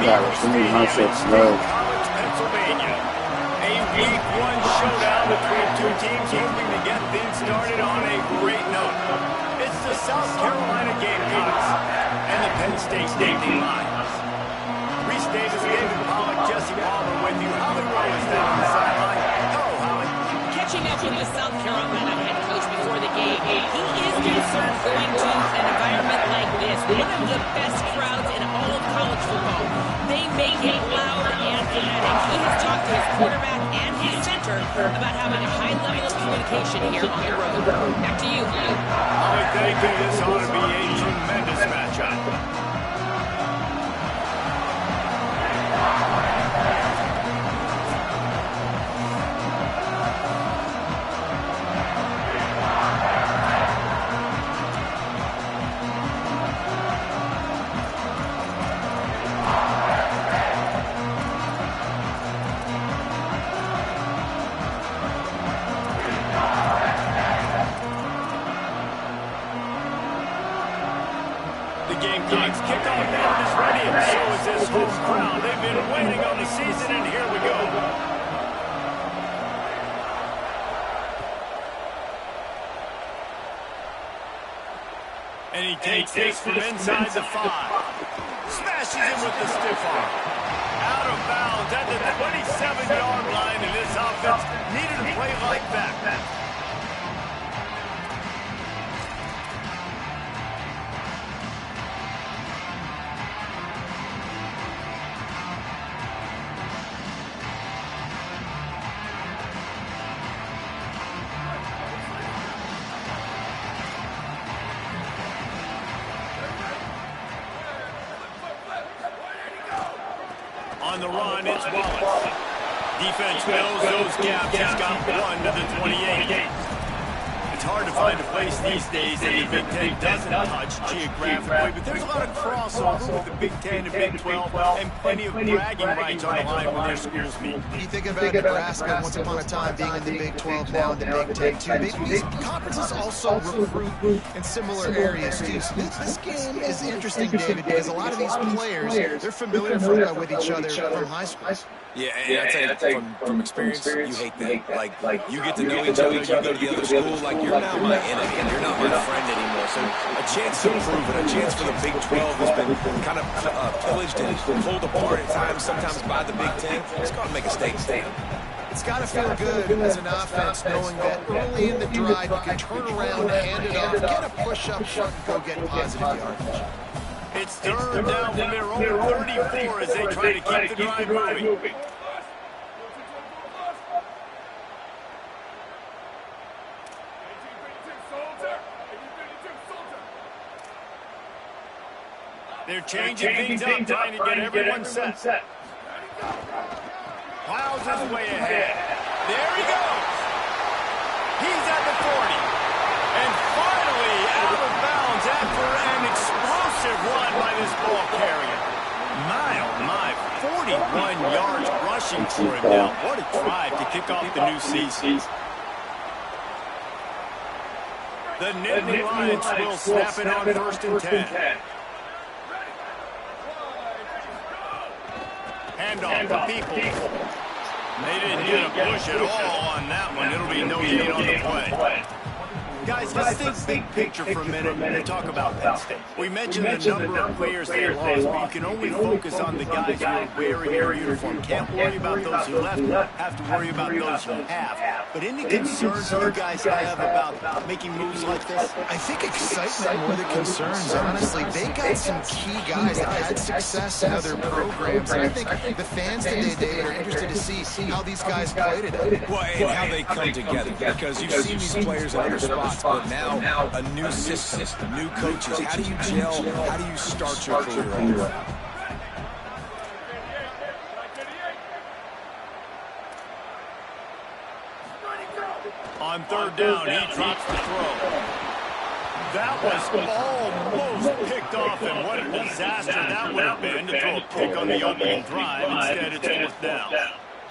$10. Give me my six low. Pennsylvania. A week one showdown between two teams hoping to get things started on a great note. It's the South Carolina Gamecocks and the Penn State Nittany Lions. Reese Davis, David Pollock, Jesse Palmer with you. Holly Rowe is down on the sideline. Hello, Holly. Catching up with the South Carolina head coach before the game, he is concerned going to an environment like this, one of the best crowds in all of college football. They make it loud and kinetic. He has talked to his quarterback and his center about having a high level of communication here on the road. Back to you. Holly, thank you. This ought to be a tremendous matchup. Gamecocks kickoff band is ready, and so is this home crowd. They've been waiting on the season, and here we go. And he takes this from inside the 5. Smashes him with the stiff arm. Out of bounds at the 27-yard line, and this offense needed a play like that. On the run, it's Wallace. Defense knows those gaps. He's got one to the 28. It's hard to find a place these days that the Big Ten doesn't touch geographically, but there's a lot of crossover with the Big Ten and Big 12 and plenty of bragging rights on the line when their schools meet. You think about Nebraska once upon a time being in the Big 12, now in the Big 10 too. These conferences also recruit in similar areas too. So this game is interesting, David, because a lot of these players, they're familiar with each other from high school. Yeah, and I tell you, from experience, you hate that. Like, you get to know each other, you go to the other school, like, you're now my enemy, and you're not my friend anymore. So a chance to prove it, a chance for the Big 12 has been kind of pillaged and pulled apart at times, sometimes by the Big 10. It's got to make a statement. It's got to feel good as an offense knowing that early in the drive you can turn around, hand it off, get a push up front, and go get positive yardage. It's third down from their own 34 as they try to keep the drive moving. They're changing things up, trying to get everyone set. Plows his way ahead. There he goes. He's at the 40. And finally out of bounds after an explosive run by this ball carrier. My, oh my, 41 yards rushing for him now. What a drive to kick off the new season. The Nittany Lions will snap it on 1st and 10. Handoff to people. They didn't get a push at all on that one. It'll be no gain on the play. Guys, let's think big picture for a minute and talk about Penn State. We mentioned the number of players they lost, but you can only focus on the guys who are wearing their uniform. Can't worry about those who left, have to worry about those who have. But any concerns you guys have about making moves like this? I think excitement more than concerns, honestly. They got some key guys that had success in other programs, and I think the fans today, David, are interested to see how these guys play today. Well, and how they come together, because you've seen these players in other spots, but now a new system, new coaches. How do you gel? How do you start your career over? On third down, he drops the throw. That was almost picked off, and what a disaster that would have been to throw a pick on the opening drive. Instead, it's 4th down.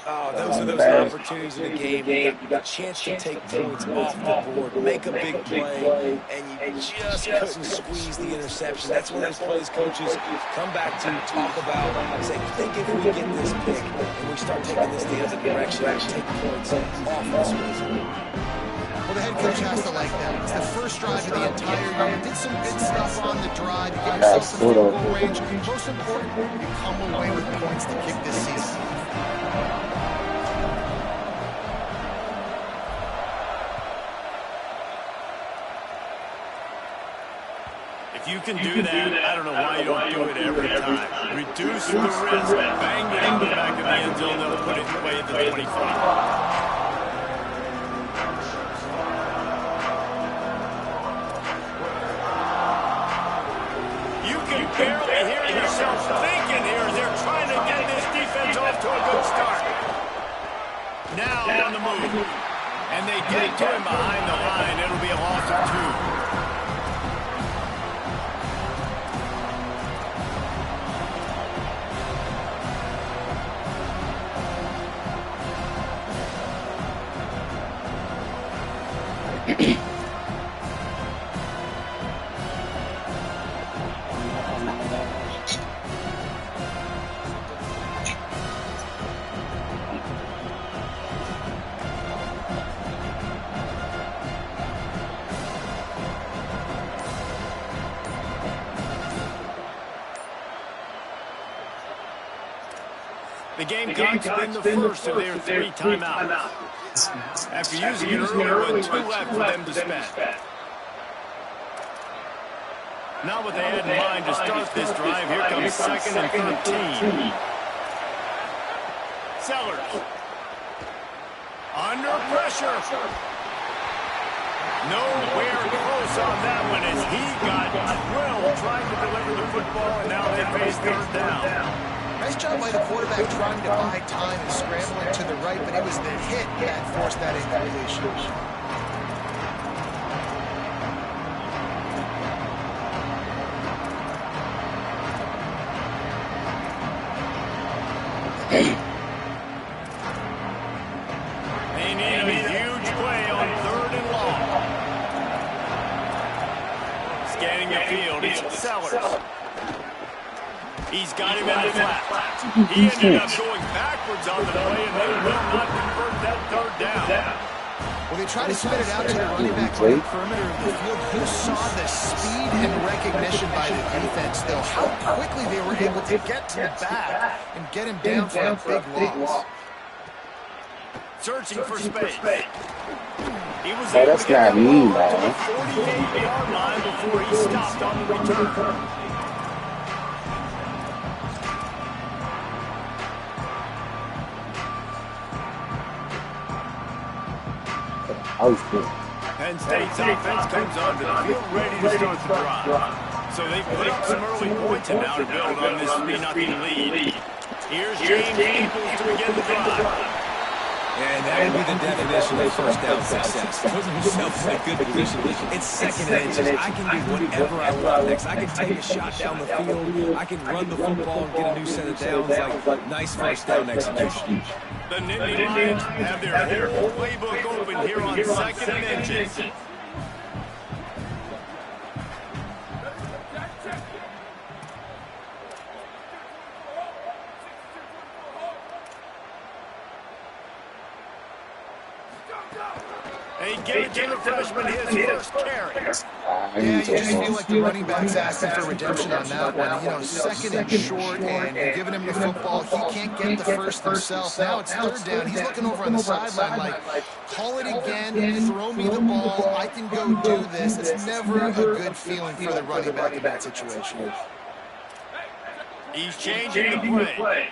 Oh, those are those opportunities in the game. You got a chance to take points off the board, make a big play, and you just couldn't squeeze the interception. That's one of those plays coaches come back to talk about, say, think if we get this pick and we start taking this the other direction and take points off this one. Well, the head coach has to like that. It's the first drive of the entire year. Did some good stuff on the drive. You get yourself in field goal range. Most important, you come away with points to kick this season. If you can do that, I don't know why you don't do it every time. Reduce the risk. Bang it out the back of the end zone. They'll put it away at the 25. Barely hear yourself thinking here as they're trying to get this defense off to a good start. Now on the move. And they get to him behind the line. It'll be a loss of 2. The Gamecocks been the first of their 3 timeouts. After using it early, with 2 left for them to spend. Not what they had in mind to start this drive. Here comes 2nd and 13. Sellers. Under pressure. Nowhere close on that one as he got drilled trying to deliver the football, and now they face 3rd down. Nice job by the quarterback trying to buy time and scrambling to the right, but it was the hit that forced that incompletion. They need a huge play on 3rd and long. Scanning the field, it's Sellers. He's got him in the flat. He ended up going backwards on the play, and they will not convert that 3rd down. Well, they tried to spit it out to the running back on the perimeter of the field. You saw the speed and recognition by the defense, though. How quickly they were able to get to the back and get him down for a big loss. Searching for space. He was able to get the ball to the 48-yard line before he stopped on the return. Penn State's offense comes onto the field ready to start the drive. So they put up some early points and now to build on this 3-0 lead. Here's James Staples to begin the drive. And that would be the definition of first down success. Putting yourself in a good position. It's 2nd and inches. I can do whatever I want next. I can take a shot down the field. I can run the football and get a new set of downs. Like nice first down execution. The Nittany Lions have their whole playbook open here on 2nd and inches. They give it to the freshman his first carry. Yeah, you just feel like the running back's asking for redemption on that one. You know, 2nd and short, and you're giving him the football. He can't get the first himself. Now it's 3rd down. He's looking over on the sideline like, call it again, throw me the ball. I can go do this. It's never a good feeling for the running back in that situation. He's changing the play.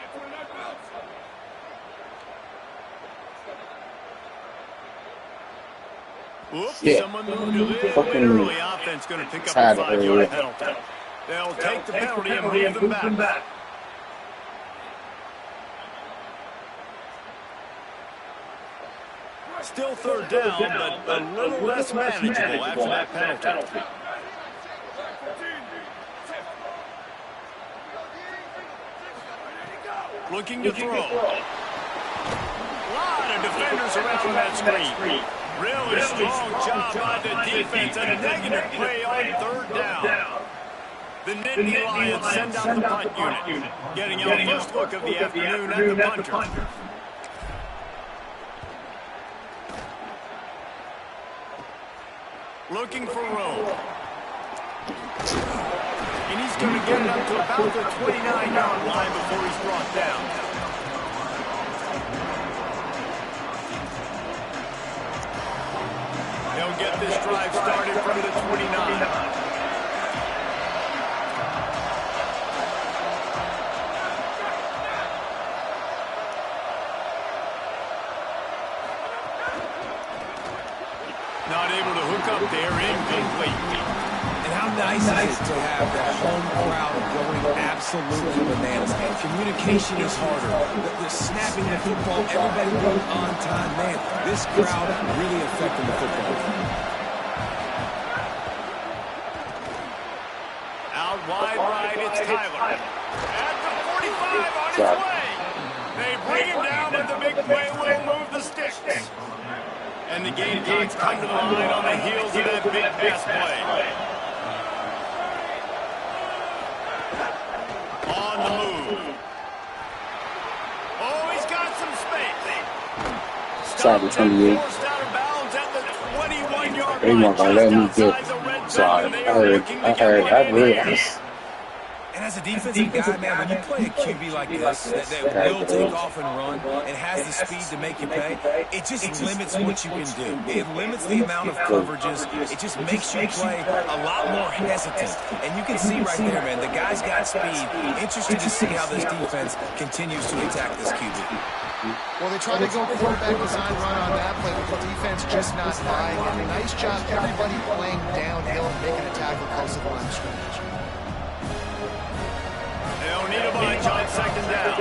Whoops, someone moved a little bit early. Offense going to pick up a 5-yard penalty. They'll take the penalty and move them back. Still 3rd down, but a little less manageable after that penalty. Looking to throw. A lot of defenders around that screen. Really strong job by the defense. A negative play on third down. The Nittany Lions send out the punt unit. Getting our first look of the afternoon at the punter. Looking for room. And he's going to get it up to about the 29-yard line before he's brought down. They'll get this drive started from the 29. Not able to hook up there, incomplete. And how nice is it to have that home crowd going absolutely bananas. Communication is harder. The snapping the football, everybody being on time. Man, this crowd really affecting the football. Out wide right, it's Tyler. At the 45 on his way. They bring him down, but the big play will move the sticks. And the Gamecocks come to the line on the heels of that big pass play. On the move. Oh, he's got some space. Stop 28. Forced out of bounds at the 21-yard They line, weren't gonna let me just get. outside the red zone. Sorry, They I are looking to get one heard. there. And as a defensive guy, man, when you play a QB like this, that will take off and run and has the speed to make you pay, it just limits what you can do. It limits the amount of coverages. It just makes you play a lot more hesitant. And you can see right there, man, the guy's got speed. Interested to see how this defense continues to attack this QB. Well, they tried to go quarterback design run on that play, but the defense just not buying it. Nice job, everybody playing downhill and making a tackle close to the line of scrimmage. They'll need a bunch on second down.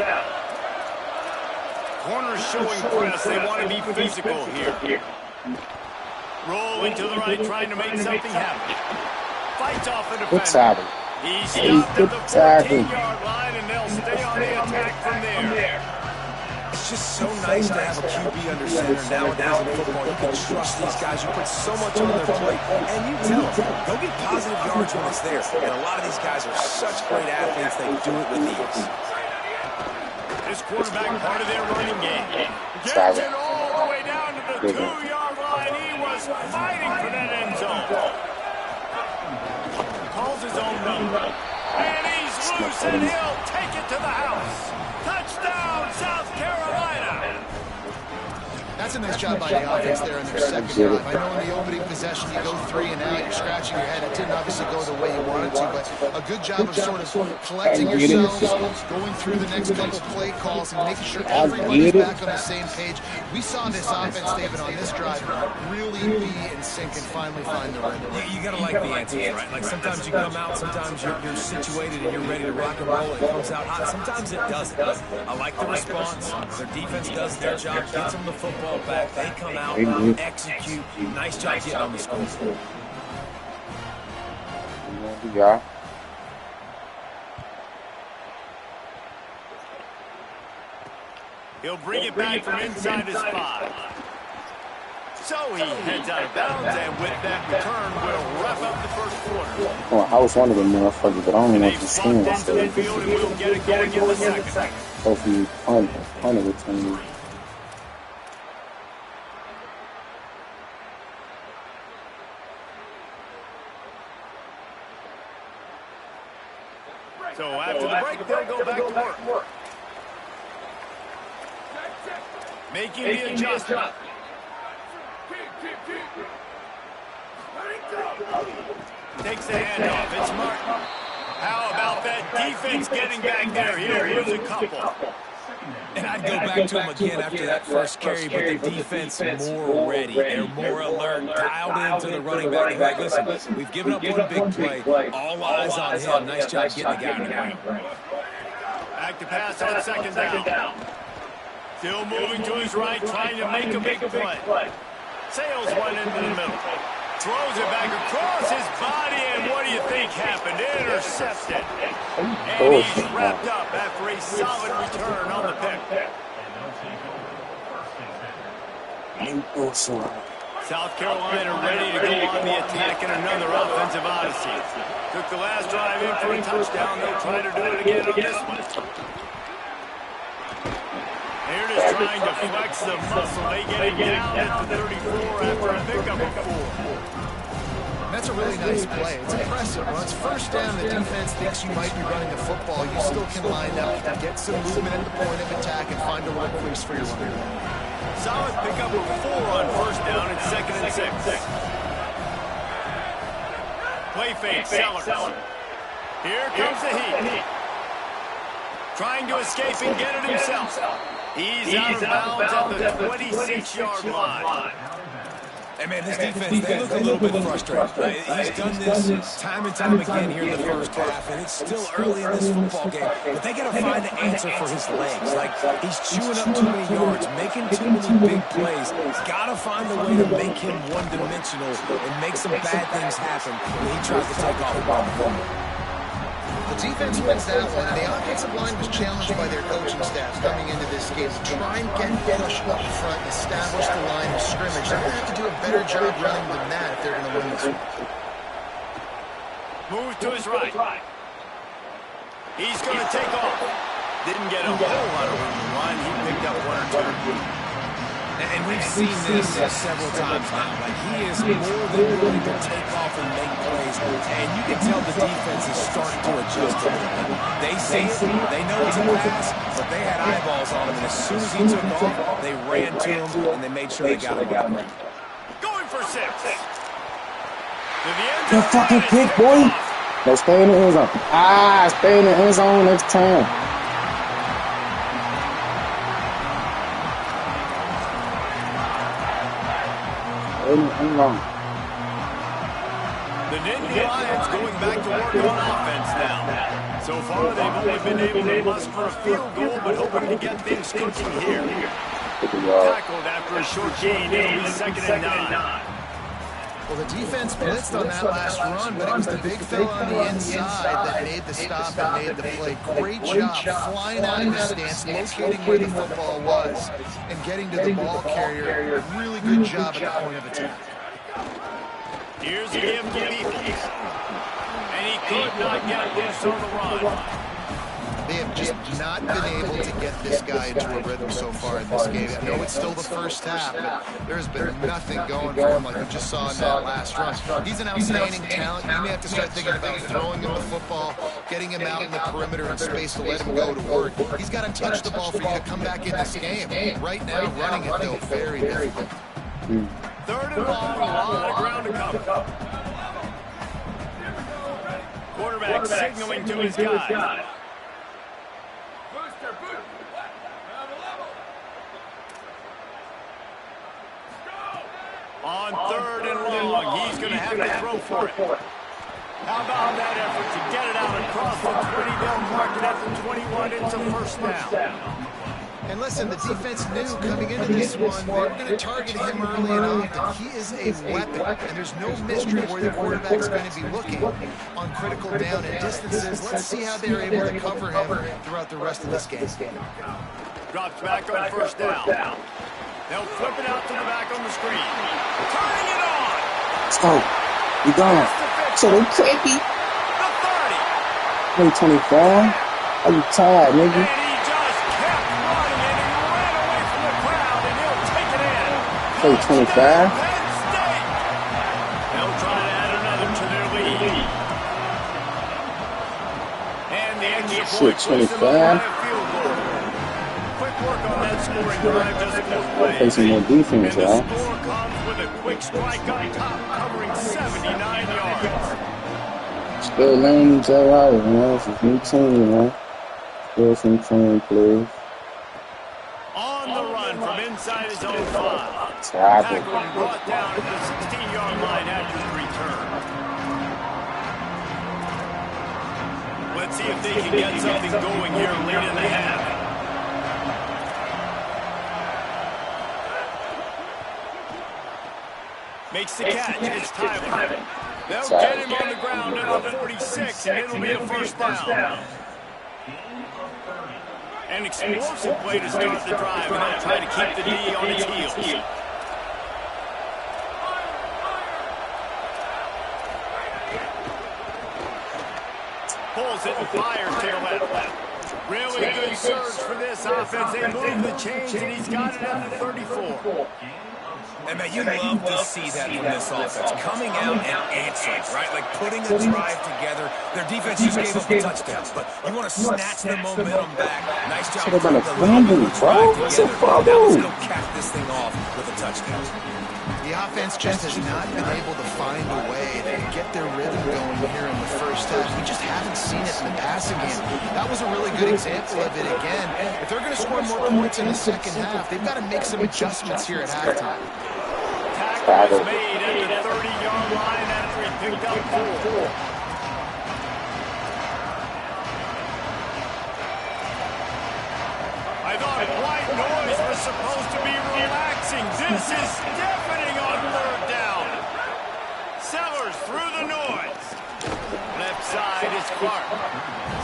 Corners showing press. They want to be physical here. Rolling to the right, trying to make something happen. Fights off the defender. Good tackle. He's stopped at the tackle. 14-yard line, and they'll stay on the attack from there. It's just so nice to have a QB under center nowadays in football. You can trust these guys. You put so much on their plate, and you tell them, go get positive yards when it's there. And a lot of these guys are such great athletes, they do it with ease. This quarterback part of their running game. Gets it all the way down to the 2-yard line. He was fighting for that end zone. Calls his own run. And he's loose, and he'll take it to the house. Touchdown, South Carolina. That's a nice job by the offense there in their second drive. I know in the opening possession you go 3 and out, you're scratching your head. It didn't obviously go the way you wanted to, but a good job of sort of collecting yourselves, going through the next couple play calls and making sure everybody's back on the same page. We saw this offense, David, on this drive really be in sync and finally find the rhythm. You got to like the answers, right? Like sometimes you come out, sometimes you're situated and you're ready to rock and roll and it comes out hot. Sometimes it doesn't. I like the response. Their defense does their job, gets them the football back. They come out, execute. Nice job getting on the scoreboard. Yeah. He'll bring it back from inside his 5. So he heads out of bounds, and with that return, we'll wrap up the first quarter. Well, I was one of them motherfuckers, but I don't know if you've seen They've it. and we'll get it going in the second. Hopefully, punt it with me. So after the break, they'll go back to work. Making the adjustment. Takes the handoff. It's Martin. How about that defense getting back there? He'll lose a couple. And I'd go back to him again after that first carry, but the defense more ready. They're more alert, dialed into the running back. They're like, listen, we've given up one big play. All eyes on him. Nice job getting the guy on the ground. Back to pass on second down. Still moving to his right, trying to make a big play. Sails one into the middle. Throws it back across his body, and what do you think happened? Intercepted. And he's wrapped up after a solid return on the pick. South Carolina ready to go on the attack in another offensive odyssey. Took the last drive in for a touchdown. They'll try to do it again on this one. They're just trying to flex the muscle. They get him down at the 34 after a pickup of 4. That's a really nice play. It's impressive. When it's first down, the defense thinks you might be running the football. You still can line up, get some movement at the point of attack, and find a little crease for your running back. Solid pickup of 4 on first down and 2nd and 6. Play fake, Sellers. Here comes the heat. Trying to escape and get it himself. He's out of bounds at the 26-yard line. Hey, man, this defense, they look a little bit frustrated. He's done this time and time again here in the first half, and it's still early in this football game. But they got to find the answer for his legs. Like, he's chewing up too many yards, making too many big plays. Got to find a way to make him one-dimensional and make some bad things happen when he tries to take off one. The defense wins that one, and the offensive line was challenged by their coaching staff coming into this game to try and get push up front and establish the line of scrimmage. They're going to have to do a better job running than that if they're going to win this one. Move to his right. He's going to take off. Didn't get a whole lot of room to run. He picked up 1 or 2. And we've seen this several times now. Like, he is more than willing to take off and make plays. And you can tell the defense is starting to adjust to it. They see it, they know it's a pass, but they had eyeballs on him. And as soon as he took off, they ran to him, and they made sure they got him. Going for 6. That fucking pick, boy. No, stay in the end zone. Stay in the end zone next time. The Nittany Lions going back to work on offense now. So far, they've only been able to muster a field goal, but hoping to get things cooking here. Tackled after a short gain. It'll be 2nd and 9. Well, the defense blitzed on that last run, but it was the big fella on the inside that made the stop and made the play. Great job flying out of his stance, locating where the football was, and getting to the ball carrier. Really good job at the point of attack. Here's a give to Peoples. And he could not get loose on the run. They have just not been able to get this guy into a rhythm so far in this game. I know it's still the first half, but there's been nothing going for him like we just saw in that last run. He's an outstanding talent. You may have to start thinking about throwing him the football, getting him out in the perimeter in space to let him go to work. He's got to touch the ball for you to come back in this game. Right now, running it, though, very difficult. 3rd and long, a lot of ground to cover. Quarterback signaling to his guy. On 3rd and long, he's going to have to throw for it. How about that effort to get it out across the 20? They'll mark it at the 21. It's a first down. And listen, the defense knew coming into this one, they were going to target him early and often. He is a weapon, and there's no mystery where the quarterback's going to be looking on critical down and distances. Let's see how they're able to cover him throughout the rest of this game. Drops back on first down. They'll flip it out to the back on the screen. Turning it on. Let's go. You gone. So they crazy. The 30. 25. Are you tired, nigga? And he just kept running and he ran away from the crowd and he'll take it in. Play 25. Penn State. They'll try to add another to their lead. And the extra point puts them up by a field goal. Quick work on that scoring drive, just 4 plays. Play some more defense, And y'all. the score comes with a quick strike up top, covering 79 yards. Still learning each other out, man. It's a new team, man. Still some team players. On the run from inside his own 5. Tackled. Tackled and brought down at the 16-yard line after the return. Let's see if they can get something going here late in the half. Makes the catch. It's Tyler. They'll get him on the ground at the 46, and it'll be a first down. An explosive play to start the drive, and they'll try to keep the D on its heels. Pulls it and fires to the left. Really good surge for this offense. They move the chains, and he's got it at the 34. And, man, you love to see that from this offense. Coming out and answering, right? Like putting a drive together. Their defense just gave up a touchdown, but you want to snatch the momentum back. Nice job. Should have been a fumble, bro. What's a fumble? Now let's go cap this thing off with a touchdown. The offense just has not been able to find a way to get their rhythm going here in the first half. We just haven't seen it in the passing game. That was a really good example of it again. If they're going to score more points in the second half, they've got to make some adjustments here at halftime. Tackle is made at the 30-yard line after he picked up 4. I thought white noise was supposed to be relaxing. This is deafening on 3rd down. Sellers through the noise. Left side is Clark.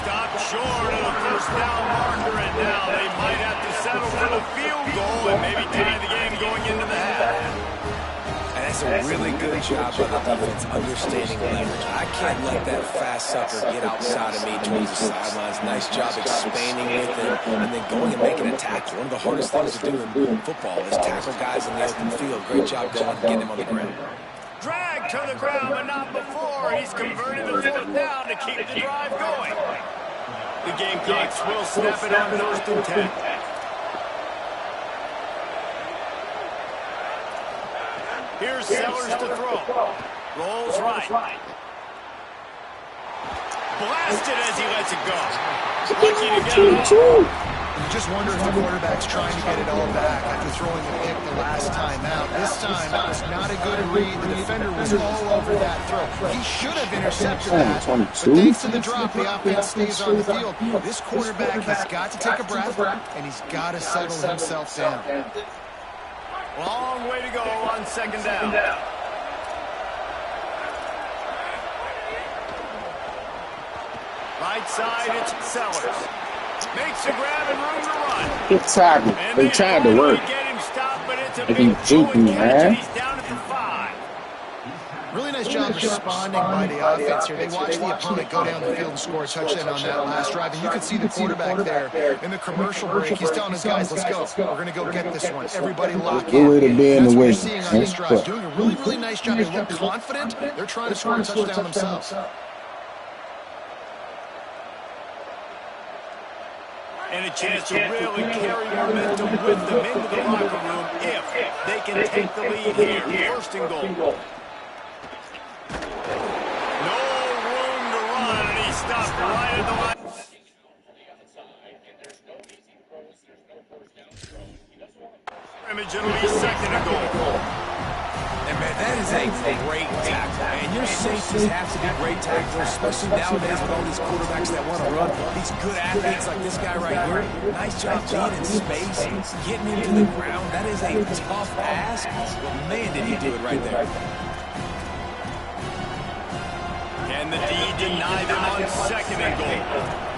Stopped short of the 1st down marker, and now they might have to settle for the field goal and maybe tie the game going into the half. That's a really good job by the defense understanding leverage. I can't let that fast sucker get outside of me towards the sidelines. Nice job expanding with him and then going and making a tackle. One of the hardest things to do in football is tackle guys in the open field. Great job going and getting him on the ground. Drag to the ground, but not before. He's converted the 4th down to keep the drive going. The Gamecocks will snap it on 1st and 10. Here's Sellers to throw. Rolls right. Blasted as he lets it go. Lucky to get it off. You just wonder if the quarterback's trying to get it all back after throwing the pick the last time out. This time, that was not a good read. The defender was all over that throw. He should have intercepted that. But thanks to the drop, the offense stays on the field. This quarterback has got to take a breath, and he's got to settle himself down. Long way to go on 2nd down. Right side, it's Sellers. Makes a grab and room to run. They tried to work. Get him stopped, but it's a He's big juking, man. He's down at the 5. Really nice job responding by the offense here. They watched the opponent go down the field and score a touchdown on that last drive. And you can see the quarterback there in the commercial break. He's telling his guys, let's go. We're going to go get this one. Everybody lock in. That's what you're seeing on this drive. Doing a really, really nice job. They look confident. They're trying to score a touchdown themselves. And a chance to really carry momentum with them into the locker room if they can take the lead here. 1st and goal. No room to run, and he stopped right at the line. Scrimmage, it'll be 2nd and goal. And, man, that is a great tackle. And your safeties have to be great tacklers, especially nowadays with all these quarterbacks that want to run. These good athletes like this guy right here. Nice job being in space, getting him to the ground. That is a tough ask. But, man, did he do it right there. And the D deny them on 2nd and goal.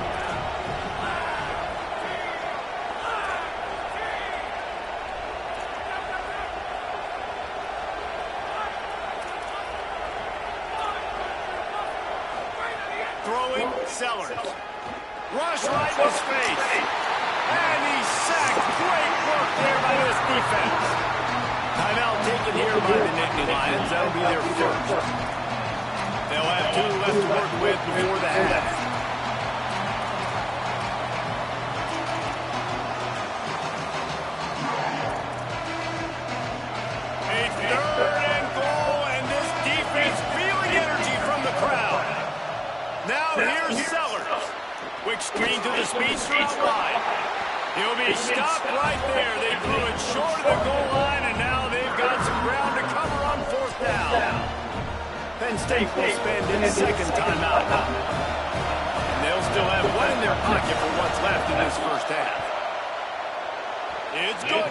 Throwing Sellers. Rush right in his face. And he's sacked. Great work there by this defense. Timeout taken here by the Nittany Lions. That'll be their 1st. They'll have 2 left to work with before the half. A 3rd and goal, and this defense feeling energy from the crowd. Now here's Sellers. Quick screen to the speedster outside. He'll be stopped right there. They threw it short of the goal line, and now they've got some ground to cover on 4th down. Penn State will spend its 2nd timeout. And they'll still have one in their pocket for what's left in this 1st half. It's good.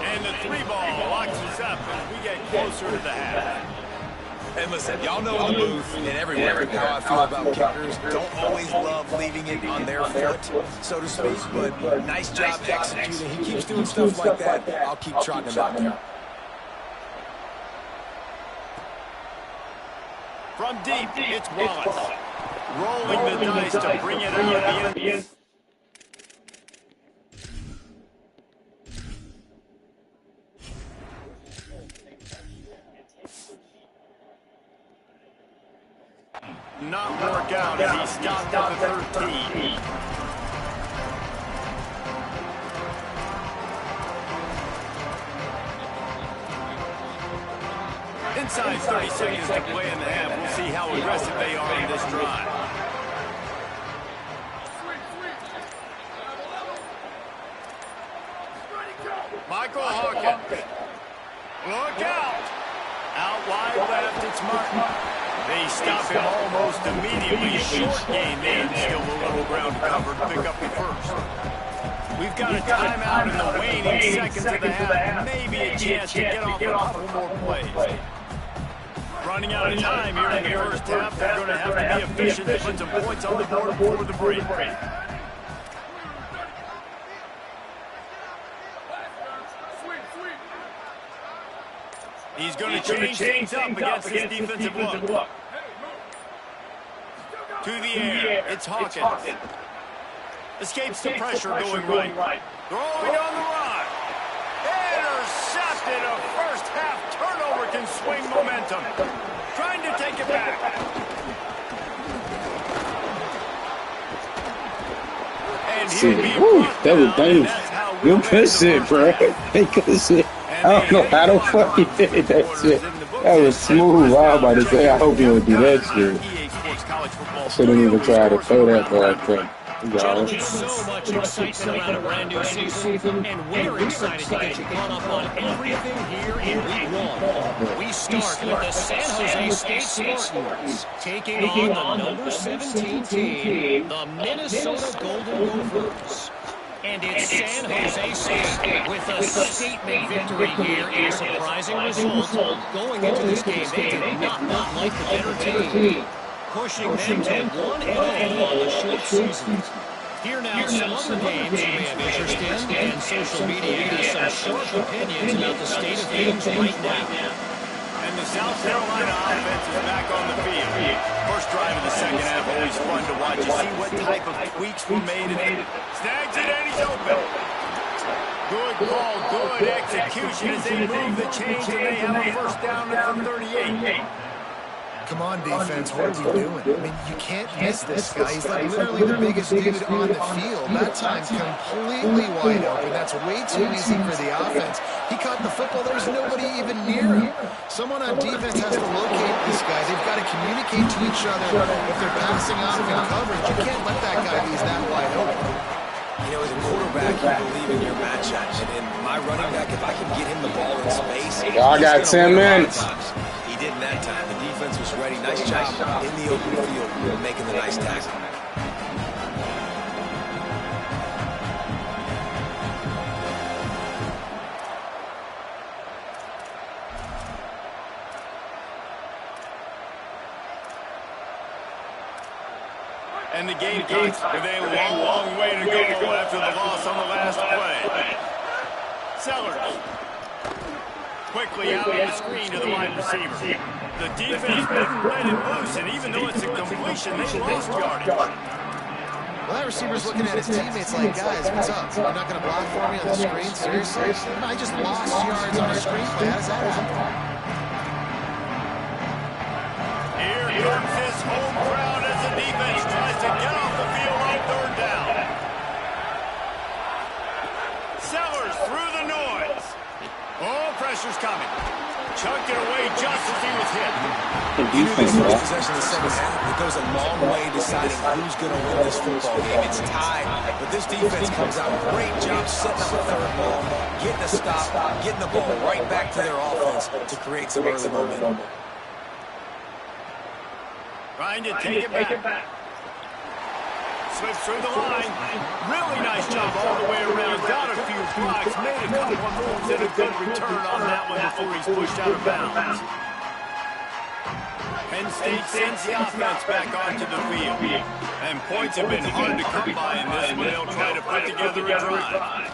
And the 3 ball locks us up as we get closer to the half. And listen, y'all know in the booth and everywhere how I feel about kickers. Don't always love leaving it on their foot, so to speak, but nice job executing. He keeps doing stuff like that. I'll keep trotting him out there. From deep, it's Wallace. Rolling the dice to bring it out of the end. Not work out as he stopped at the 13. Inside 30 seconds to play in the half. We'll see how aggressive they are in this drive. Michael Hawkins. Look out. Out wide left, it's Martin. They stop him almost immediately. Short gain there. Still a little ground to cover to pick up the first. We've got a timeout in the waning seconds of the half. Maybe a chance to get off a couple more plays. Running out of time here in the first half. They're going to have to be efficient to put some points on the board before the break. He's going to change things up against this defensive look. To the air, it's Hawkins. Escapes the pressure going right. Throwing on the run. Intercepted. A first half turnover can swing momentum. Trying to take it back. And that was dangerous. Good push it, bro. Hey, good shit. I don't know how the fuck he did that shit. That was smooth. I was about to say, I hope he don't do that shit. I shouldn't even try to throw that ball. Gentlemen, so much excitement around a brand new season, and we're excited to get you caught up on everything here in Week 1. We start with the San Jose State Spartans taking on the number 17 team, the Minnesota Golden Gophers. And it's San Jose State with a statement victory here in a surprising result. Going into this game, they did not like the better team, pushing them to 1-0 on the short season. Here now, some other games you may have interest in, and social media has some sharp opinions about the state of things right now. And the South Carolina offense is back on the field. First drive of the second half, always fun to watch. You see what type of tweaks were made. Snags it and he's open. Good call, good execution as they move the chains and they have a first down at the 38. Come on, defense, what are we doing? I mean, you can't miss this guy. He's like literally the biggest dude on the field. That time, completely wide open. That's way too easy for the offense. He caught the football. There's nobody even near him. Someone on defense has to locate this guy. They've got to communicate to each other. If they're passing off in coverage, you can't let that guy be that wide open. You know, as a quarterback, you believe in your matchup. And in my running back, if I can get him the ball in space, I got 10 minutes. He did in that time. The defense was ready. Nice job in the open field, making the nice tackle. And the Gamecocks with a long way to go after the loss on the last play. Sellers. Quickly out of the screen to the wide receiver. The defense didn't let him loose, and even though it's a completion, they lost yardage. Well, that receiver's looking at his teammates like, guys, what's up? You're not going to block for me on the screen? Seriously? I just lost yards on a screen play. How does that happen? Here comes this home crowd as the defense tries to get off the field on third down. Sellers through the noise. Oh, pressure's coming. Chucked it away just as he was hit. You knew this first possession of the second half, it goes a long way deciding who's going to win this football game. It's tied, but this defense comes out. Great job setting up a third ball, getting a stop, getting the ball right back to their offense to create some early momentum. Trying to take it back. Slips through the line. Really nice job all the way around. Got a few blocks. Made a couple of moves and a good return on that one before he's pushed out of bounds. Penn State sends the offense back onto the field. And points have been hard to come by in this one. They'll try to put together a drive.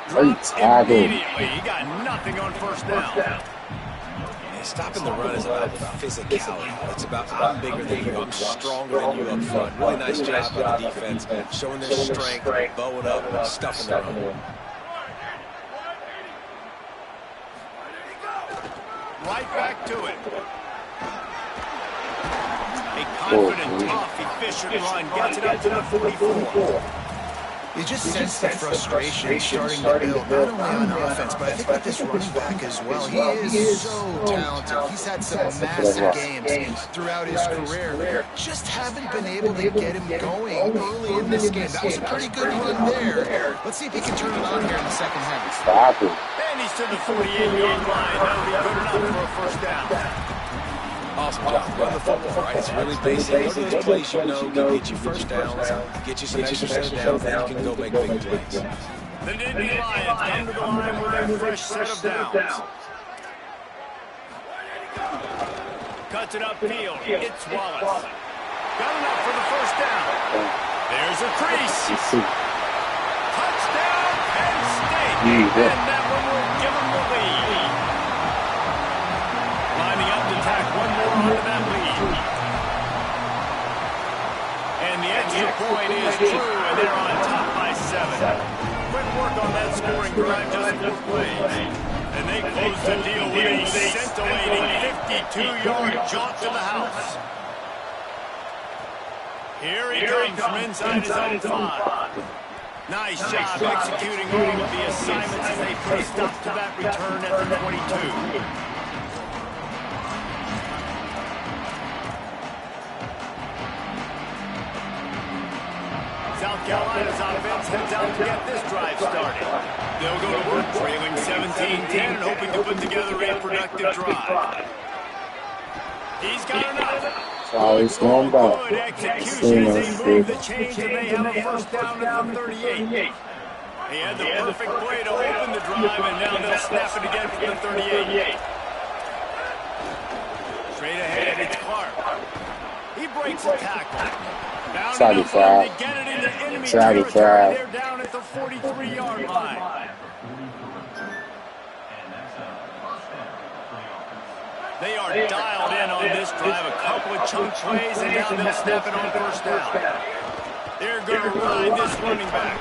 Drops immediately. He got nothing on first down. Yeah, stopping the run is about physicality. It's about I'm bigger than you, I'm stronger than you up front. Really nice job by the defense, showing their strength, bowing up, stuffing the run. Right back to it. A confident, tough, efficient run gets it up to the 44. You just sense the frustration starting to build, not only on offense, but I think with this running back as well. He is so talented. He's had some massive games throughout his career. Just haven't been able to get him going early in this game. That was a pretty good run there. Let's see if he can turn it on here in the second half. Stop it. And he's to the 48-yard line. That'll be good enough for a first down. Awesome job. Run the football, right? It's really basic. Go to those plays you know can get you first downs, get you some extra set of downs, then you can go make big plays. The Nittany Lions come to the line with a fresh set of downs. Cuts it upfield. It's Wallace. Got enough for the first down. There's a crease. Touchdown, Penn State. And that one will give them the lead. Lining up to tack one more onto that lead. And the extra point is true, and they're on top by 7. Quick work on that scoring drive, just 4 plays. And they close the deal with a scintillating 52-yard jaunt to the house. Here he comes from inside his own 5. Nice job executing all of the assignments as they put a stop to that return at the 22. South Carolina's offense heads out to get this drive started. They'll go to work trailing 17-10 and hoping to put together a productive drive. He's got enough. Always going back. Good execution as they move the chains and they have a first down at the 38. He had the perfect play to open the drive, and now they'll snap it again from the 38. Straight ahead, it's Clark. He breaks a tackle. Bound enough to get it into enemy territory. They're down at the 43-yard line. They are dialed in on this drive. A couple of chunk plays, and now they'll snap it on first down. They're going to ride this running back.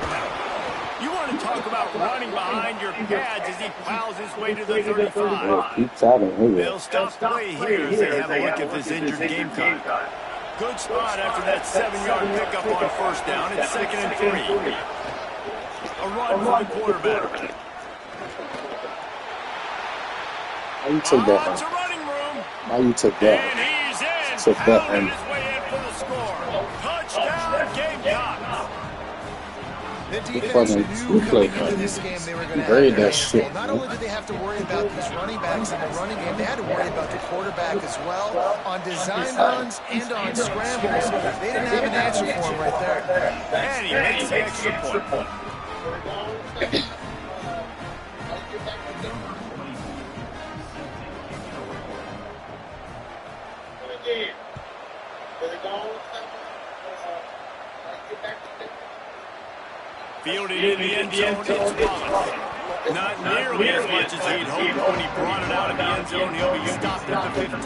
You want to talk about running behind your pads as he plows his way to the 35. They'll stop play here as they have a look at this injured Gamecock. Good spot after that 7-yard pickup on first down. It's 2nd and 3. A run for the quarterback. How you took that? How you took that? And he's in. Took that Pounded his way in for the score. Touchdown, Gamecocks. The defense knew coming into this game they were going to have that shit. Not only did they have to worry about these running backs in the running game, they had to worry about the quarterback as well. On design runs and on scrambles, they didn't have an answer for him right there. And he makes the extra point. Fielded in the end zone, it's Wallace. Not nearly as much as he'd hoped when he brought it out of the end zone. He'll be stopped at the 15.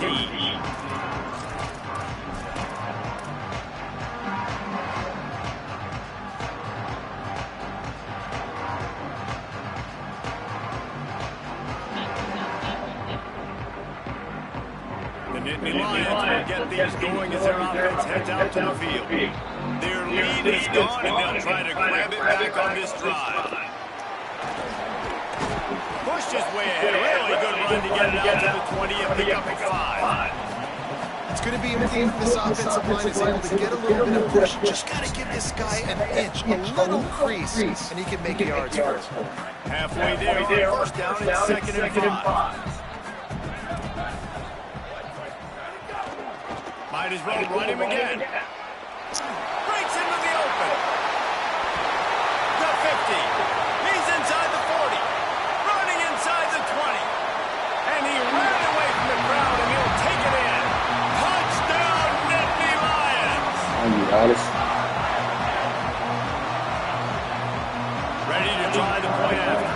The Nittany Lions will get these going as their offense heads out to the field. Their lead is gone, and they'll try to grab it back on this drive. Pushed his way ahead. Really good run to get it out to the 20 and pick up a 5. It's going to be important if this offensive line is able to get a little bit of push. Just got to give this guy an inch, a little crease, and he can make yards for us. Halfway there, on first down, it's 2nd and 5. Might as well run him again. Breaks into the open. The 50. He's inside the 40. Running inside the 20. And he ran away from the crowd try the point after.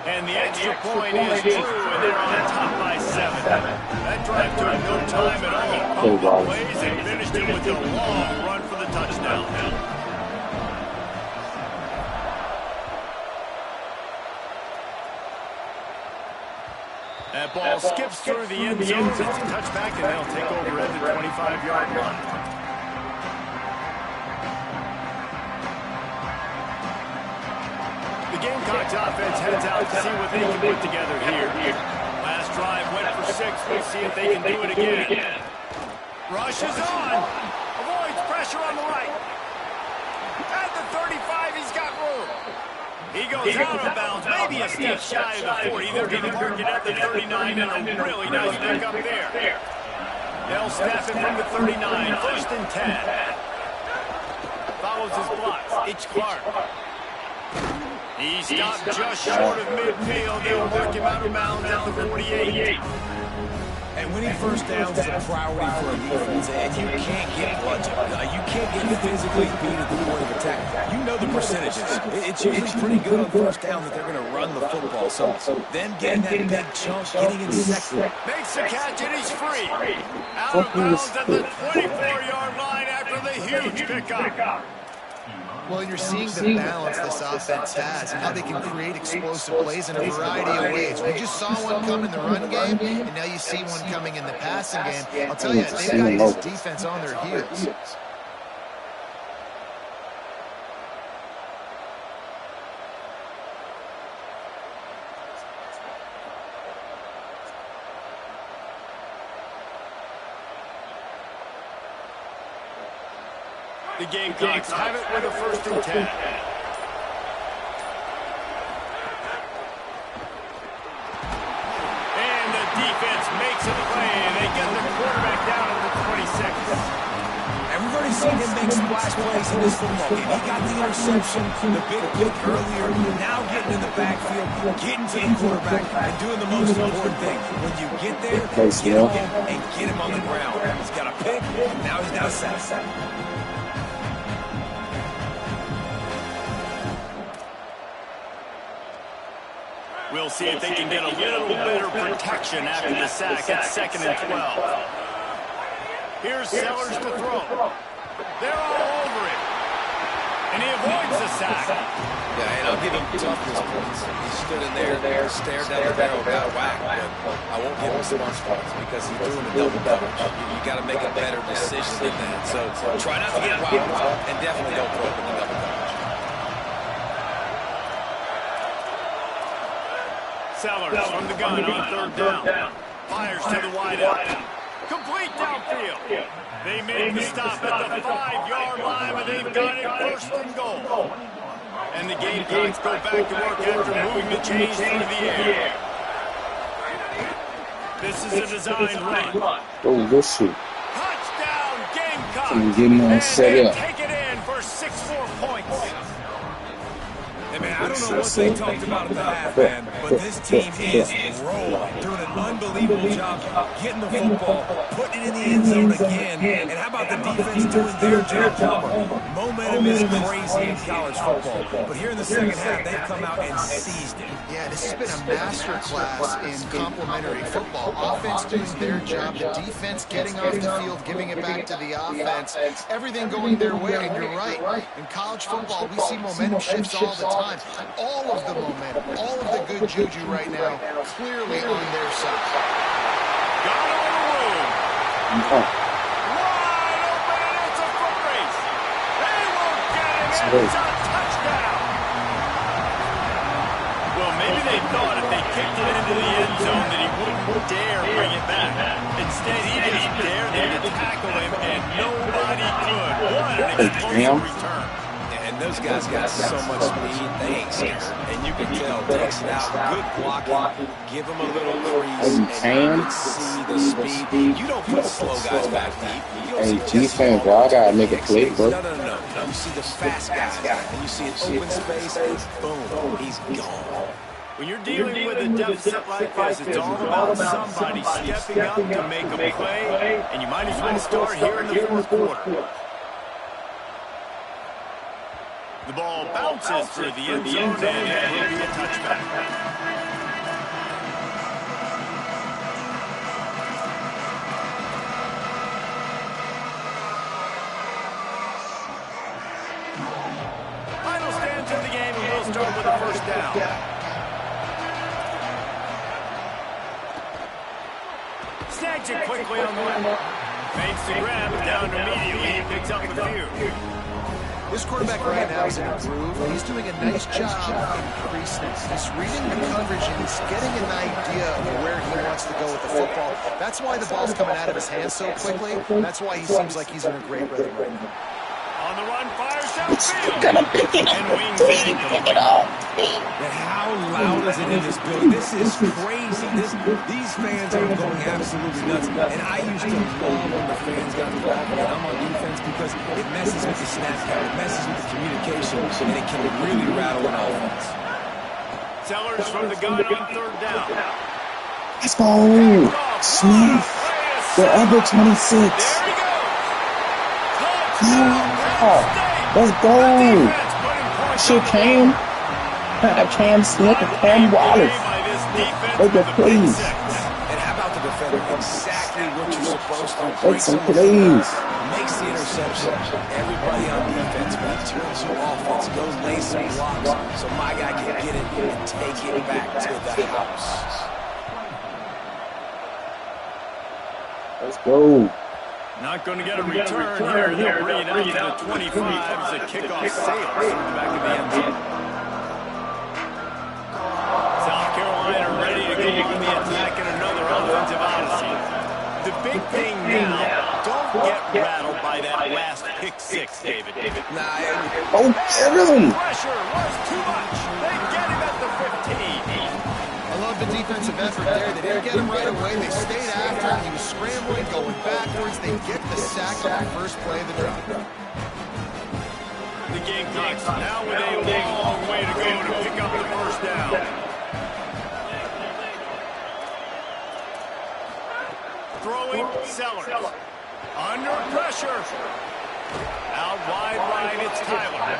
And the extra point is true, and they're on top by 7. That drive took no time at all. Pumped the plays and finished it with a long run for the touchdown. That ball skips through the end zone. It's a touchback, and they'll take over at the 25-yard line. The Gamecocks offense heads out to see what they can put together here. Last drive went for 6. We'll see if they can do it again. Rush is on. Avoids pressure on the right. At the 35, he's got room. He goes out of bounds, maybe a step shy of the 40. They're going to mark it at the 39, and a really nice pick up there. They'll snap it from the 39, 1st and 10. Follows his blocks. H. Clark. He stopped just short of midfield. They'll mark him out of bounds at the 48. And winning first downs is a priority for a defense, and you can't get bludgeoned. You can't get physically beat at the point of attack. You know the percentages. It's usually pretty good on first down that they're going to run the football. So them getting that big chunk, getting in second. Makes the catch, and he's free. Out of bounds at the 24-yard line after the huge pickup. Well, you're seeing the balance this offense has and how they can create explosive plays in a variety of ways. We just saw one come in the run game, and now you see one coming in the passing game. I'll tell you, they've got this defense on their heels. The Gamecocks have it with a 1st and 10. And the defense makes a play. They get the quarterback down at the 26. And we've already seen him make splash plays in this football game. He got the interception, the big pick earlier, now getting in the backfield, getting to the quarterback, and doing the most important thing. When you get there, get him and get him on the ground. He's got a pick, and now he's got a sack. We'll see if they can get a little better protection after the sack at 2nd and 12. Here's Sellers to throw. They're all over it. And he avoids the sack. Yeah, and I'll give him toughness points. He stood in there, stared down the barrel, got whacked, but I won't give him smart points because he's doing a double coverage. You got to make a better decision than that. So try not to get robbed, and definitely don't throw up in the double coverage. Sellers from the gun on 3rd down. Fires to the wideout. Complete downfield. They make the stop at the 5-yard line, but they've got it 1st and goal. And the Gamecocks go back to work after moving the chains through the air. This is a designed run. Oh, this shit. Touchdown, Gamecocks. I'm getting all set up. Take it in for 6 more points. Hey, man, I don't know what they talked about at the half, man, but this team is rolling, doing an unbelievable job getting the football, putting it in the end zone again, and how about the defense doing their job? Momentum is crazy in college football, but here in the second half, they've come out and seized it. Yeah, this has been a master class in complementary football. Offense doing their job, the defense getting off the field, giving it back to the offense, everything going their way, and you're right. In college football, we see momentum shifts all the time. All of the momentum, all of the good juju right now, clearly on their side. Got all the room. Wide open, and it's a foot race. They won't get him, and it's a touchdown. Well, maybe they thought if they kicked it into the end zone that he wouldn't dare bring it back. Instead, he just dared them to tackle him, and nobody could. What an explosive return. Those guys got so much speed, they ain't scared. And you can tell, takes it out, good blocking, give them a little crease, and you can see the speed. You don't put slow guys back deep. Hey, defense, bro, I gotta make a play, bro. No. You see the fast guys, and you see an open space, and boom, he's gone. When you're dealing with a deficit like this, it's all about somebody stepping up to make a play, and you might as well start here in the 4th quarter. The ball bounces through the end zone, and it will be a touchback. Final stands of the game, and we'll start with the first down. Snags it quickly on the left. Makes the grab down immediately. He picks up the few. This quarterback right now is in a groove. He's doing a nice job increasing. He's reading the coverage and he's getting an idea of where he wants to go with the football. That's why the ball's coming out of his hands so quickly. That's why he seems like he's in a great rhythm right now. On the run, fires downfield. Gonna pick it up. And wings it. Pick it up. And how loud is it in this building? This is crazy. These fans are going absolutely nuts. And I used to love when the fans got involved when I'm on defense because it messes with the snap count, it messes with the communication, and it can really rattle an offense. Sellers from the gun on third down. Let's go. Smith. The other 26. There he goes. Let's go. Shit, Cam Smith and Cam Wallace. Make it please. And how about the defender? Exactly what you're supposed to. Make some plays. Makes the interception. Everybody on defense, when he turns you offense, goes lay some blocks so my guy can get it and take it back to the house. Let's go. Not going to get a return here. They'll bring it out to the 25 as the kickoff sails through the back of the end zone. South Carolina ready to go on the attack in another offensive odyssey. The big thing now, don't get rattled by that last pick six, David. Oh, really? Pressure was too much. They get him at the 15. I love the defensive effort there. They didn't get him right away. They stayed after him. He was scrambling, going backwards. They get the sack on the first play of the drive. The Gamecocks now with a long way to go to pick up the first down. Throwing Sellers. Under pressure. Out wide right, it's Tyler.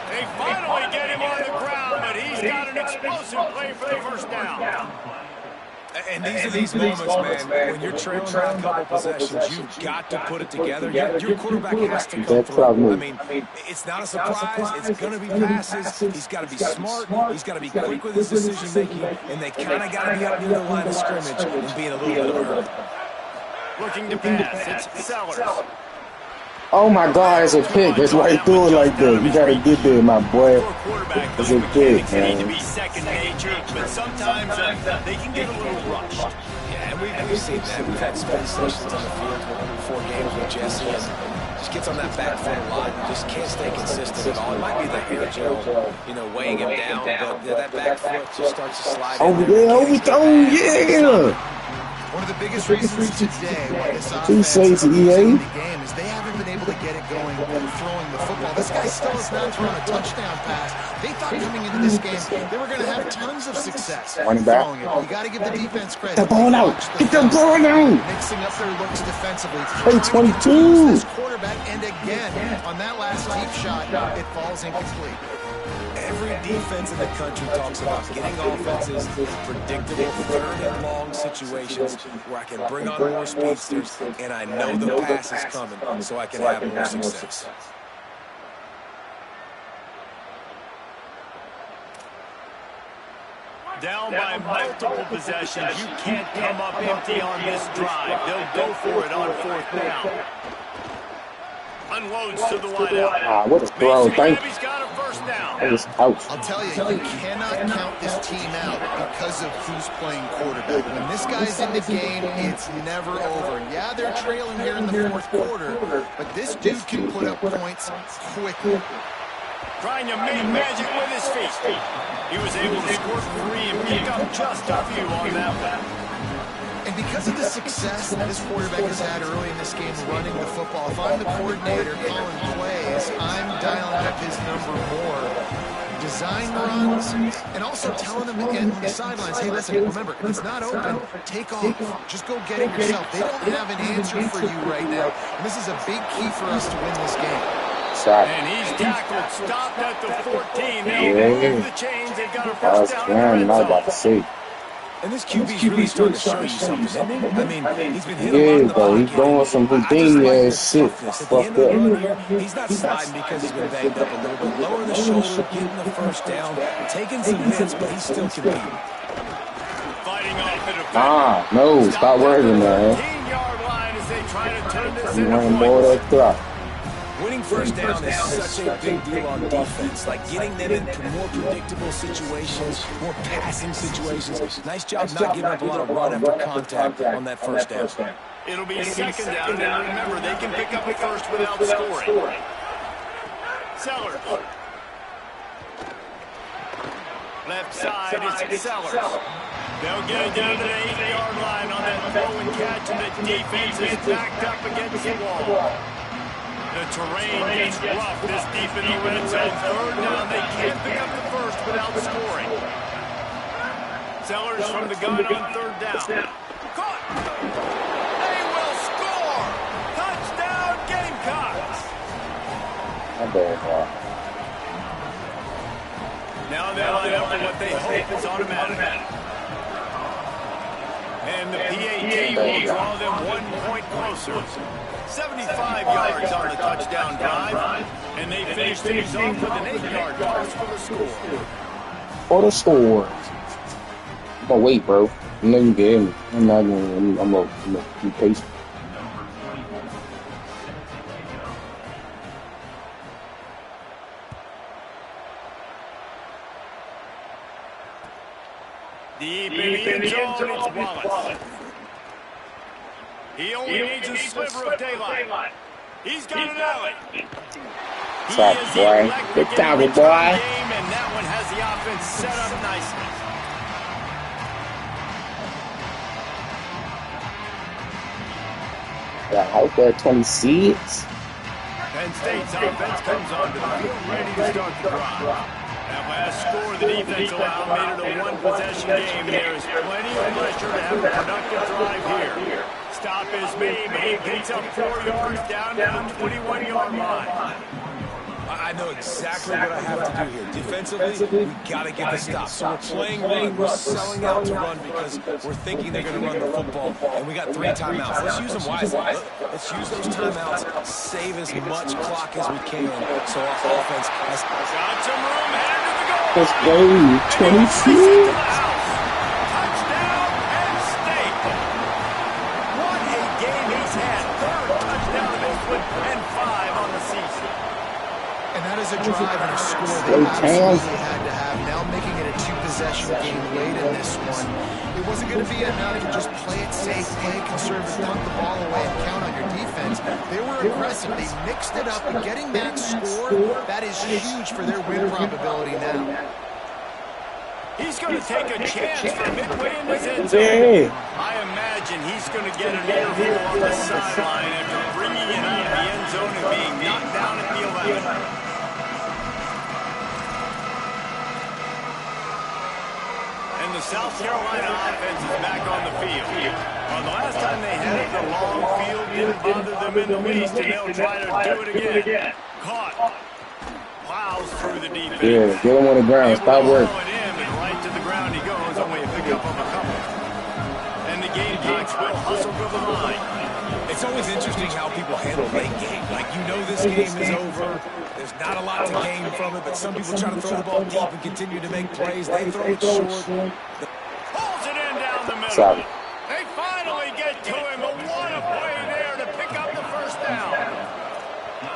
They finally get him on the ground, but he's got an explosive play for the first down. And these are these moments, man, when you're trailing by a couple possessions, you've got to put it together. Your quarterback has to come through. I mean, it's not a surprise. It's going to be passes. He's got to be smart. He's got to be quick with his decision-making, and they kind of got to be up near the line of scrimmage and be in a little bit of a hurry. Looking to pass, it's Sellers. Oh my God, it's a pick. That's why he threw it like that. You gotta get there, my boy. It's a pick, Need to man. be second nature, but sometimes they can get a little rushed. Yeah, and we've seen that. We've had spend sessions on the field before games with Jesse, and just gets on that back foot a lot and just can't stay consistent at all. It might be the hair gel, weighing him down, but that back foot just starts to slide. Yeah. One of the biggest reasons today why this offense is in the game is they haven't been able to get it going throwing the football. This guy still has not thrown a touchdown pass. They thought coming into this game they were going to have tons of success throwing it. You got to give the defense credit. Get the ball out. Get the ball out. Mixing up their looks defensively. Hey, 22. This quarterback, and again on that last deep shot, it falls incomplete. Every defense in the country talks about getting offenses in predictable third and long situations where I can bring on more speedsters and I know the pass is coming so I can have more success. Down by multiple possessions, you can't come up empty on this drive. They'll go for it on fourth down. Unloads to the wideout. Ah, what a throw. Thank you. He's got a first down. That was out. I'll tell you cannot count this team out because of who's playing quarterback. When this guy's in the game, it's never over. Yeah, they're trailing here in the fourth quarter, but this dude can put up points quickly. Trying to make magic with his feet. He was able to score 3 and pick up just a few on that one. And because of the success that this quarterback has had early in this game running the football, if I'm the coordinator calling plays, I'm dialing up his number more. Design runs, and also telling them again on the sidelines, hey, listen, remember, if it's not open, take off. Just go get it yourself. They don't have an answer for you right now. And this is a big key for us to win this game. Shot. And he's tackled, stopped at the 14. They'll Yeah. move the chains. They've got a I first was down trying, in I the was red about to zone. say. And this QB's really starting to show you something, isn't he? I mean, he's been hit a lot Yeah, in the bro, he's pocket. doing some I just like Houdini the ass shit. toughness. At the end Fucked of the up. run here, he's not sliding because he's been banged up a little bit. Lowering the shoulder, getting the first down, taking some hits, but he's still competing. Fighting off the defense. Ah, no, stop working, man. 13-yard line as they try to turn this You into running more points. that clock. Winning first down is such a big deal on defense. Like getting them in more predictable situations, more passing situations. Nice job not giving up a lot of run after contact on that first down. It'll be second down, and remember, they can pick up a first without scoring. Sellers. Left side, it's Sellers. They'll get it down to the 8-yard line on that throw and catch, and the defense is backed up against the wall. The terrain gets rough this deep in the red zone. Third down, they can't pick up the first without scoring. Sellers from the gun on third down. Caught! They will score! Touchdown, Gamecocks! My bad, Now they line up for what they hope is automatic. And the PAT will draw them 1 point closer. 75 yards on the touchdown drive, and they finish things off with an 8-yard toss for the score. For the score. I'm gonna wait, bro. You know you can hear me. I'm not gonna. I'm gonna be patient. Deep in the end zone, it's Wallace. He only needs a sliver of daylight. He's got an alley. Stop, boy. Good job, boy. Game, and that one has the offense set up nicely. I hope that 26. Penn State's offense comes onto the field, ready to start the drive. That last score the defense allowed made it a one-possession game. There is plenty of pressure to have a productive drive here. Stop is made, but he picks up 4 yards down to the 21-yard line. I know exactly what I have to do here. Defensively, we got to get the stop. So we're playing run. We're selling out to run because we're thinking they're going to run the football. And we got 3 timeouts. Let's use them wisely. Let's use those timeouts. Save as much clock as we can so our offense has... Got some room, headed to the goal. Let's go. 26. Touchdown, Penn State. What a game he's had. Third touchdown of this one and 5 on the season. And that is a drive and a score they absolutely had to have. Now making it a 2-possession game late in this one. It wasn't going to be enough to just play it safe, play it conservative, dunk the ball away, and count on your defense. They were aggressive. They mixed it up, and getting that score, that is huge for their win probability now. He's going to take a chance from midway in his end zone. I imagine he's going to get an earful on the sideline after bringing it out of the end zone and being knocked down at the 11. And the South Carolina offense is back on the field. Well, the last time they had it, the long field didn't bother them in the least, and they'll try to do it again. Caught. Plows through the defense. Yeah, get him on the ground. Stop working. Right to the ground he goes, only a pick up of a couple. And the Gamecocks will hustle to the line. It's always interesting how people handle late game. Like, you know this game is over. There's not a lot to gain from it, but some people try to throw the ball deep and continue to make plays. They throw it short. Pulls it in down the middle. Sorry. They finally get to him, but what a play there to pick up the first down.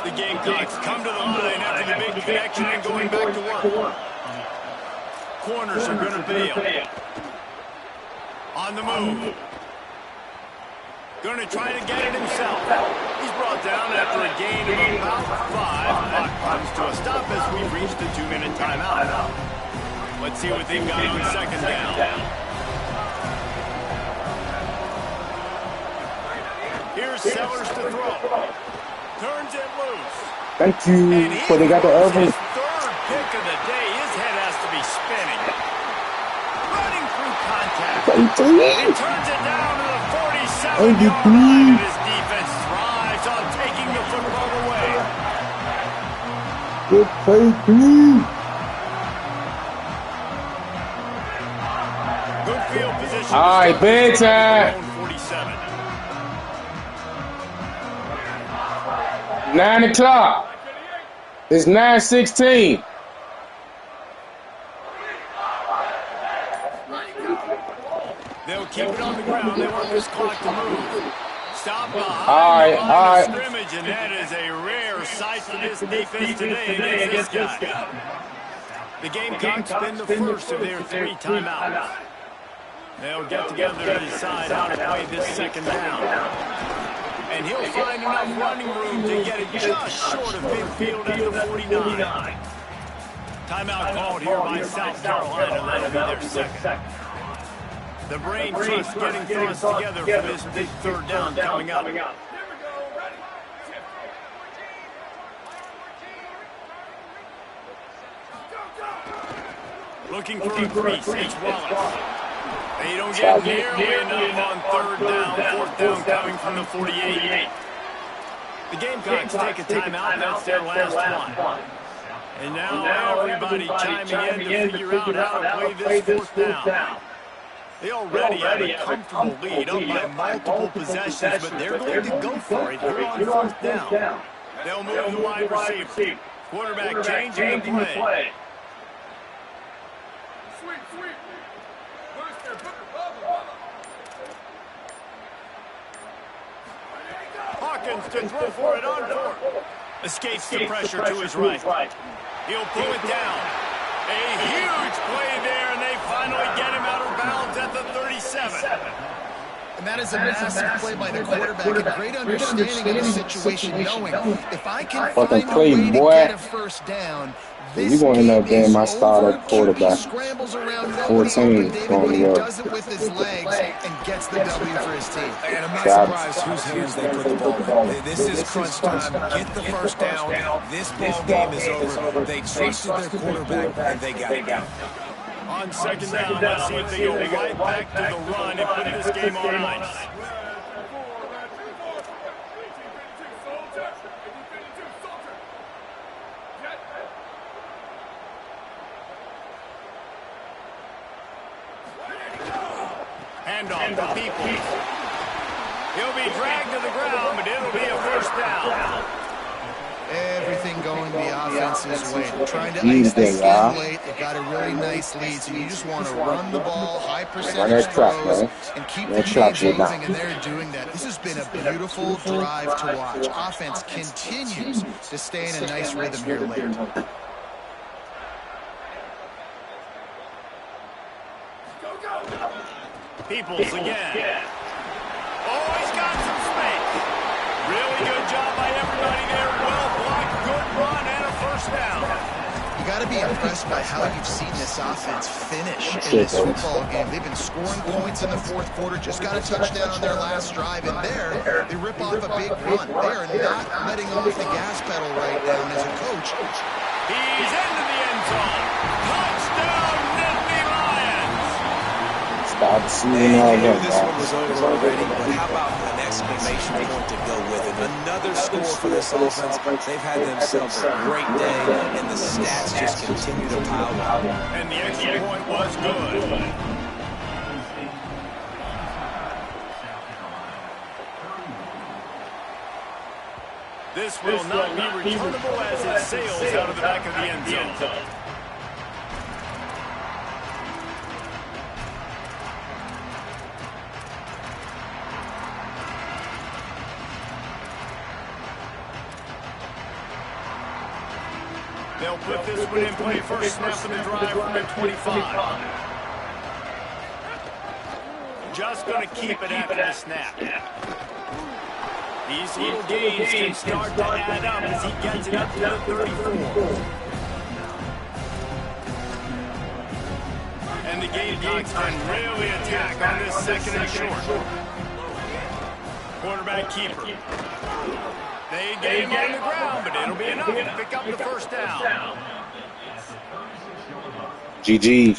The Gamecocks come to the line after the big connection and going back to work. Corners are going to bail. On the move. Going to try to get it himself. He's brought down after a gain of about 5. Clock comes to a stop as we've reached the 2-minute timeout. Let's see what they've got on second down. Here's Sellers to throw. Turns it loose. Thank you. But they got the other. His third pick of the day. His head has to be spinning. Running through contact. He turns it down to the 47-yard line, and his defense thrives on taking the football away. Good play, too. Good field position. All right, bedtime. 47. 9 o'clock. It's 9:16. They'll keep it on the ground. They want this clock to move. Stop behind All right. scrimmage, and that is a rare sight for this defense today against this guy. The Gamecocks spend the first of their 3 timeouts. They'll get together to decide how to play this second down. And he'll find enough running room to get it just short of midfield at the 49. Timeout called here by South Carolina. That'll be their second. The brain trust getting things together for this big third down coming up. Looking for a crease. It's Wallace. They don't get nearly enough on third down. Fourth down coming from the 48. The Gamecocks take a timeout. That's their last one. And now everybody chiming in to figure out how to play this fourth down. They already have a comfortable lead up by multiple possessions, but they're going to go for it here on fourth down. They'll move the wide receiver. Quarterback changing the play. Hawkins to throw for it on fourth. Escapes the pressure to his right. He'll pull it down. A huge play there, and they finally get him out of bounds at the 37. And that is a massive play by the quarterback, a great understanding of the situation, knowing if I can find a way to get a first down, you're going to end up getting my starter quarterback. Scrambles around 14 on the does it with his legs and gets the W for his team. And I'm not surprised whose hands they put the ball in. This is crunch time. Get the first down. This ball game is over. They trusted their quarterback, and they got it. On second down, let's see if they go right back to the run and put this game on ice. Handoff to Peoples. He'll be dragged to the ground, but it'll be a first down. Everything going the offense's way. Trying to ice this game late. They got a really nice lead, so you just want to run the ball, high percentage throws, and keep the game moving, and they're doing that. This has been a beautiful drive to watch. Offense continues to stay in a nice rhythm here late. Peoples again. Oh, he's got some space. Really good job by everybody there. Well blocked, good run, and a first down. You got to be impressed by how you've seen this offense finish in this football game. They've been scoring points in the fourth quarter, just got a touchdown on their last drive, and there they rip off a big run. They are not letting off the gas pedal right now, and as a coach, he's into the end zone. Touchdown, Nittany Lions. Stop seeing They all knew that, this one was over already, but how about an exclamation point to go with it? Another score for this offense. They've had themselves a great day, and the stats just continue to pile up. And the extra point was good. This will not be returnable as it sails out of the back of the end zone. They'll put this one in play first snap of the drive from the 25. Just going to keep it after the snap. These little gains can start to add up as he gets it up to the 34. And the Gamecocks can really attack on this second and short. Quarterback keeper. They get him on the ground, but it'll be enough to pick up the first down. GG.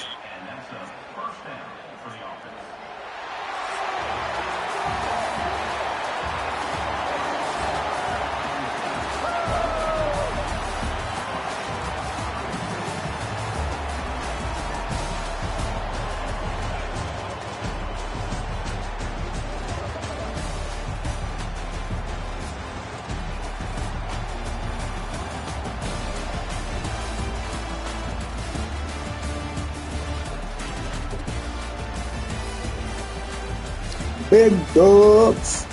Big dogs.